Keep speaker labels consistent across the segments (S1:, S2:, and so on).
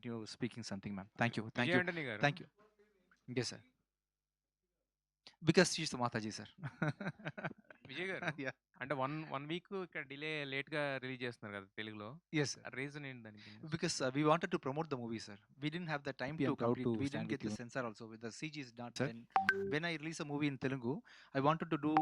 S1: continue speaking something, ma'am. Thank you. Thank
S2: Vijay
S1: you.
S2: Antony గారు,
S1: Thank you. Yes, sir. Because she's the Mataji, sir.
S2: Vijay గారు,
S1: Yeah.
S2: అంటే one week ఇక్కడ లేట్గా release చేస్తున్నారు కదా తెలుగులో.
S1: Yes, sir.
S2: రీజన్ ఏంటి దానికి?
S1: Because we wanted to promote the movie, sir. We didn't have the time
S3: I'm
S1: to
S3: proud
S1: complete.
S3: to
S1: We
S3: stand
S1: didn't get
S3: with
S1: the
S3: you.
S1: censor also. With the CG is not.
S3: Sir?
S1: When I release a movie in Telugu, I wanted to do.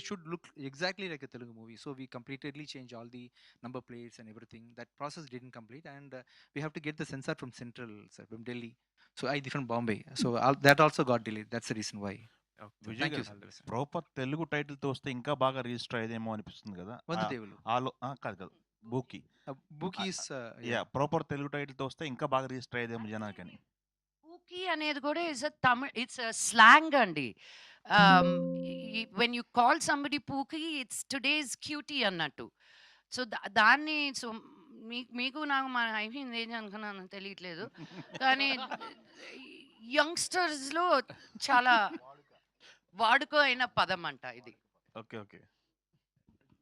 S1: It should look exactly like a Telugu movie. So we completely changed all the number plates and everything. That process didn't complete, and we have to get the censor from Central, sir, from Delhi. So I from Bombay. So that also got delayed. That's the reason why.
S2: Okay.
S1: Thank you, sir.
S3: Proper Telugu టైటిల్తో వస్తే ఇంకా బాగా register అయ్యేదేమో అనిపిస్తుంది కదా.
S1: Vandadevulu.
S3: కాదు Booki.
S1: Bookie is.
S3: Proper Telugu టైటిల్తో వస్తే ఇంకా బాగా రిజిస్టర్ అయ్యేదేమో జనాకని.
S4: పూకి అనేది కూడా is a Tamil, it's a slang అండి. When you call somebody pookie, it's today's cutie అన్నట్టు. సో దాన్ని సో మీకు నాకు మన అయిపోయింది ఏం అనుకున్నాను తెలియట్లేదు, కానీ యంగ్స్టర్స్లో చాలా వాడుకో అయిన పదం అంట ఇది.
S3: Okay okay.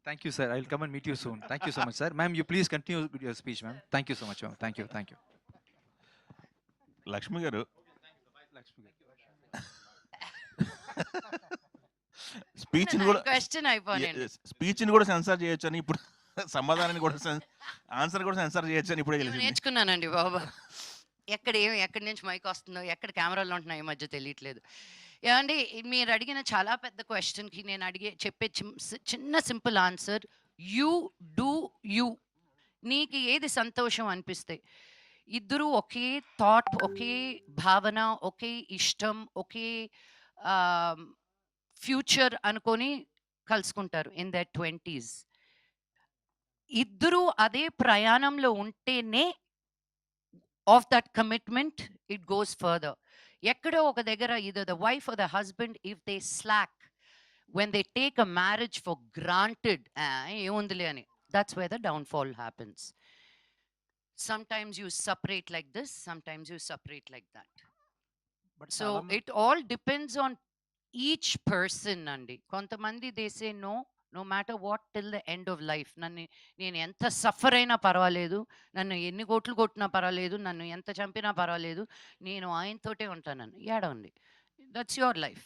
S1: Thank you, sir. I'll come and meet you soon. Thank you so much, sir. Ma'am, you please continue with your speech, ma'am. Thank you so much, ma'am. Thank you. Thank you.
S3: Lakshmi గారు, స్పీచ్ని కూడా
S4: question అయిపోయింది.
S3: స్పీచ్ని కూడా censor చేయొచ్చు అని ఇప్పుడు, సమాధానాన్ని కూడా answer కూడా సెన్సార్ చేయొచ్చు అని ఇప్పుడే తెలిసింది.
S4: నేర్చుకున్నానండి బాబా. ఎక్కడి నుంచి మైక్ వస్తుందో, ఎక్కడ కెమెరాలు ఉంటున్నాయో ఈ మధ్య తెలియట్లేదు. ఏమండి, మీరు అడిగిన చాలా పెద్ద క్వశ్చన్కి నేను చెప్పే చిన్న simple answer, you do you. నీకు ఏది సంతోషం అనిపిస్తే, ఇద్దరు ఒకే థాట్, ఒకే భావన, ఒకే ఇష్టం, ఒకే ఫ్యూచర్ అనుకొని కలుసుకుంటారు ఇన్ దర్ 20s. ఇద్దరు అదే ప్రయాణంలో ఉంటేనే of that commitment it goes further. Ekado oka degara either the wife or the husband, if they slack, when they take a marriage for granted, emundile ani, that's where the downfall happens. Sometimes you separate like this, sometimes you separate like that. But so it all depends on each person andi. Kontamandi they say no matter what till the end of life. నేను ఎంత suffer అయినా పర్వాలేదు, నన్ను ఎన్ని కోట్లు కొట్టినా పర్వాలేదు, నన్ను ఎంత చంపినా పర్వాలేదు, నేను ఆయనతోటే ఉంటానని. ఏడవండి, దట్స్ యువర్ లైఫ్.